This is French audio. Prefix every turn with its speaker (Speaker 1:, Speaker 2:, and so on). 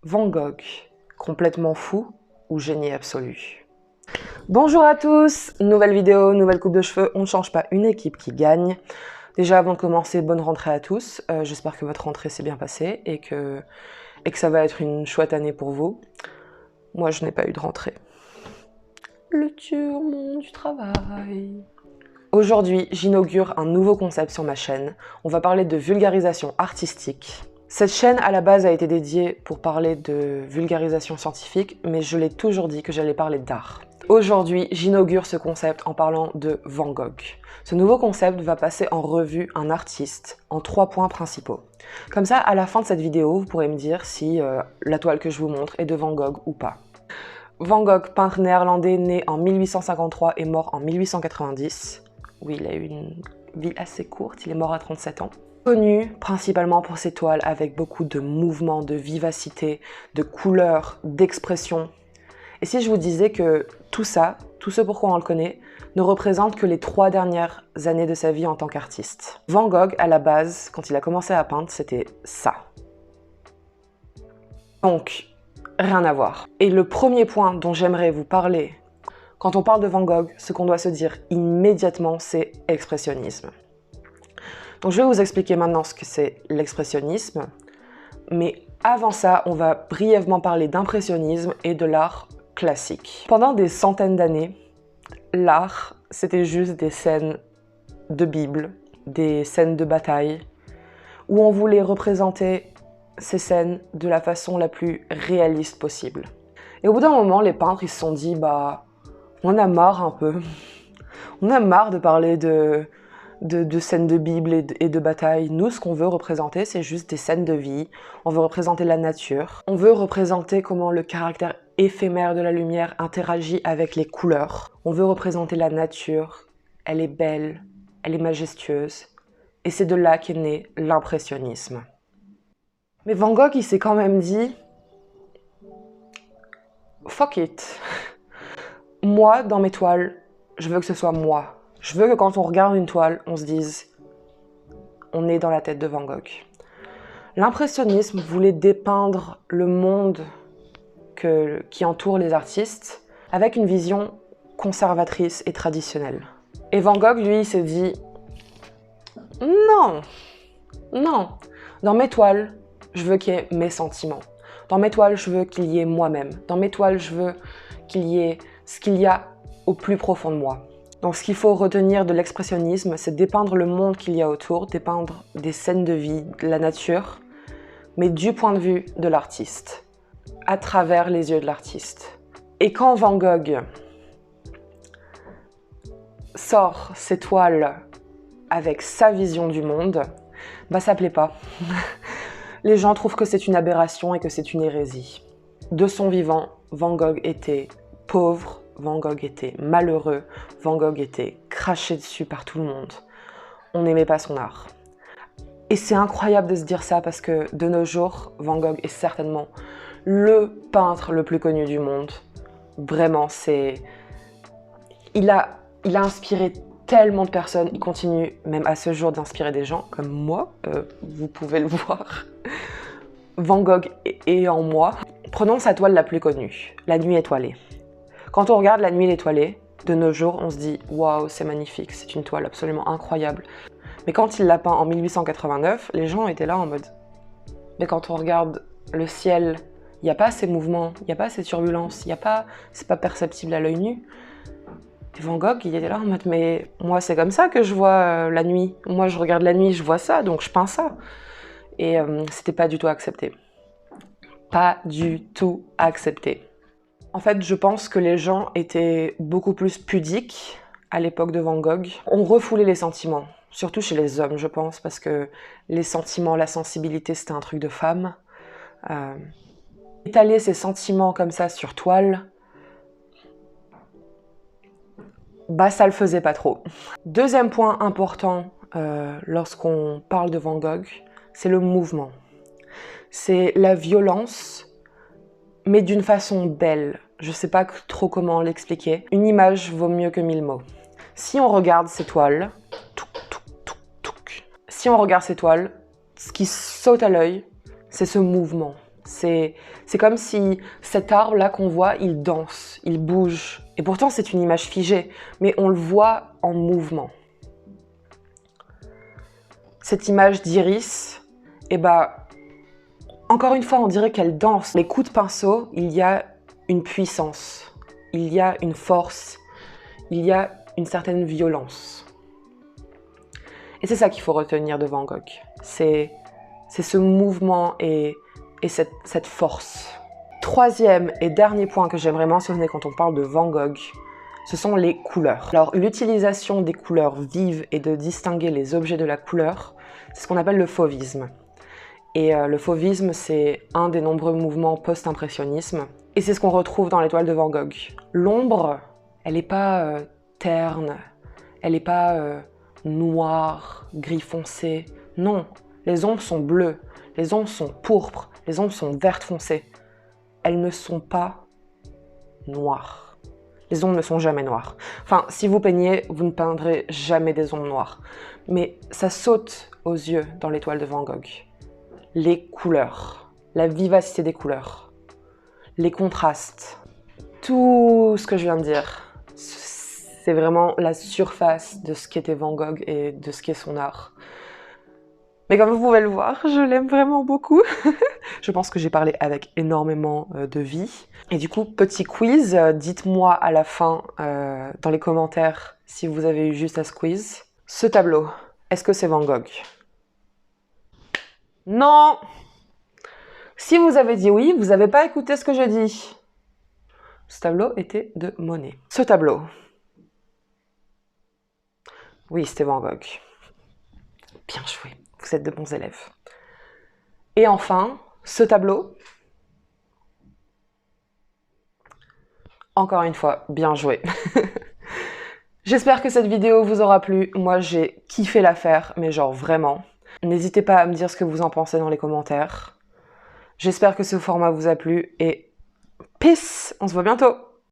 Speaker 1: Van Gogh, complètement fou ou génie absolu? Bonjour à tous, nouvelle vidéo, nouvelle coupe de cheveux, on ne change pas une équipe qui gagne. Déjà avant de commencer, bonne rentrée à tous, j'espère que votre rentrée s'est bien passée et que ça va être une chouette année pour vous. Moi je n'ai pas eu de rentrée. Le dur monde du travail. Aujourd'hui, j'inaugure un nouveau concept sur ma chaîne. On va parler de vulgarisation artistique. Cette chaîne, à la base, a été dédiée pour parler de vulgarisation scientifique, mais je l'ai toujours dit que j'allais parler d'art. Aujourd'hui, j'inaugure ce concept en parlant de Van Gogh. Ce nouveau concept va passer en revue un artiste en 3 points principaux. Comme ça, à la fin de cette vidéo, vous pourrez me dire si la toile que je vous montre est de Van Gogh ou pas. Van Gogh, peintre néerlandais, né en 1853 et mort en 1890. Oui, il a eu une vie assez courte, il est mort à 37 ans. Connu principalement pour ses toiles avec beaucoup de mouvements, de vivacité, de couleurs, d'expression. Et si je vous disais que tout ça, tout ce pourquoi on le connaît, ne représente que les 3 dernières années de sa vie en tant qu'artiste. Van Gogh, à la base, quand il a commencé à peindre, c'était ça. Donc, rien à voir. Et le premier point dont j'aimerais vous parler, quand on parle de Van Gogh, ce qu'on doit se dire immédiatement, c'est expressionnisme. Donc je vais vous expliquer maintenant ce que c'est l'expressionnisme, mais avant ça, on va brièvement parler d'impressionnisme et de l'art classique. Pendant des centaines d'années, l'art, c'était juste des scènes de Bible, des scènes de bataille, où on voulait représenter ces scènes de la façon la plus réaliste possible. Et au bout d'un moment, les peintres, ils se sont dit, bah, on a marre un peu. On a marre de parler de scènes de Bible et de bataille. Nous, ce qu'on veut représenter, c'est juste des scènes de vie. On veut représenter la nature. On veut représenter comment le caractère éphémère de la lumière interagit avec les couleurs. On veut représenter la nature. Elle est belle, elle est majestueuse. Et c'est de là qu'est né l'impressionnisme. Mais Van Gogh, il s'est quand même dit « Fuck it ». Moi, dans mes toiles, je veux que ce soit moi. Je veux que quand on regarde une toile, on se dise « on est dans la tête de Van Gogh ». L'impressionnisme voulait dépeindre le monde qui entoure les artistes avec une vision conservatrice et traditionnelle. Et Van Gogh, lui, il s'est dit « non, non, dans mes toiles, je veux qu'il y ait mes sentiments. Dans mes toiles, je veux qu'il y ait moi-même. Dans mes toiles, je veux qu'il y ait ce qu'il y a au plus profond de moi. » Donc ce qu'il faut retenir de l'expressionnisme, c'est dépeindre le monde qu'il y a autour, dépeindre des scènes de vie, de la nature, mais du point de vue de l'artiste, à travers les yeux de l'artiste. Et quand Van Gogh sort ses toiles avec sa vision du monde, bah ça plaît pas. Les gens trouvent que c'est une aberration et que c'est une hérésie. De son vivant, Van Gogh était pauvre, Van Gogh était malheureux, Van Gogh était craché dessus par tout le monde. On n'aimait pas son art. Et c'est incroyable de se dire ça parce que de nos jours, Van Gogh est certainement le peintre le plus connu du monde. Vraiment, il a inspiré tellement de personnes, il continue même à ce jour d'inspirer des gens comme moi, vous pouvez le voir. Van Gogh est en moi. Prenons sa toile la plus connue, La Nuit étoilée. Quand on regarde La Nuit étoilée, de nos jours, on se dit « Waouh, c'est magnifique, c'est une toile absolument incroyable ». Mais quand il l'a peint en 1889, les gens étaient là en mode « Mais quand on regarde le ciel, il n'y a pas ces mouvements, il n'y a pas ces turbulences, c'est pas perceptible à l'œil nu ». Et Van Gogh, il était là en mode « Mais moi, c'est comme ça que je vois la nuit. Moi, je regarde la nuit, je vois ça, donc je peins ça ». Et c'était pas du tout accepté. Pas du tout accepté. En fait, je pense que les gens étaient beaucoup plus pudiques à l'époque de Van Gogh. On refoulait les sentiments, surtout chez les hommes, je pense, parce que les sentiments, la sensibilité, c'était un truc de femme. Étaler ses sentiments comme ça sur toile, bah ça le faisait pas trop. Deuxième point important lorsqu'on parle de Van Gogh, c'est le mouvement. C'est la violence, mais d'une façon belle. Je sais pas trop comment l'expliquer. Une image vaut mieux que 1000 mots. Si on regarde ces toiles, si on regarde ces toiles, ce qui saute à l'œil, c'est ce mouvement. C'est comme si cet arbre-là qu'on voit, il danse, il bouge. Et pourtant, c'est une image figée, mais on le voit en mouvement. Cette image d'iris, eh ben, encore une fois, on dirait qu'elle danse. Les coups de pinceau, il y a une puissance, il y a une force, il y a une certaine violence. Et c'est ça qu'il faut retenir de Van Gogh. C'est ce mouvement et cette force. Troisième et dernier point que j'aimerais mentionner quand on parle de Van Gogh, ce sont les couleurs. Alors, l'utilisation des couleurs vives et de distinguer les objets de la couleur, c'est ce qu'on appelle le fauvisme. Et le fauvisme, c'est un des nombreux mouvements post-impressionnisme. Et c'est ce qu'on retrouve dans l'étoile de Van Gogh. L'ombre, elle n'est pas terne, elle n'est pas noire, gris foncé. Non, les ombres sont bleues, les ombres sont pourpres, les ombres sont vertes foncées. Elles ne sont pas noires. Les ombres ne sont jamais noires. Enfin, si vous peignez, vous ne peindrez jamais des ombres noires. Mais ça saute aux yeux dans l'étoile de Van Gogh. Les couleurs, la vivacité des couleurs, les contrastes, tout ce que je viens de dire, c'est vraiment la surface de ce qu'était Van Gogh et de ce qu'est son art. Mais comme vous pouvez le voir, je l'aime vraiment beaucoup. Je pense que j'ai parlé avec énormément de vie. Et du coup, petit quiz, dites-moi à la fin dans les commentaires si vous avez eu juste à ce quiz. Ce tableau, est-ce que c'est Van Gogh? Non! Si vous avez dit oui, vous n'avez pas écouté ce que j'ai dit. Ce tableau était de Monet. Ce tableau. Oui, c'était Van Gogh. Bien joué, vous êtes de bons élèves. Et enfin, ce tableau. Encore une fois, bien joué. J'espère que cette vidéo vous aura plu. Moi, j'ai kiffé la faire, mais genre vraiment. N'hésitez pas à me dire ce que vous en pensez dans les commentaires. J'espère que ce format vous a plu et peace, on se voit bientôt.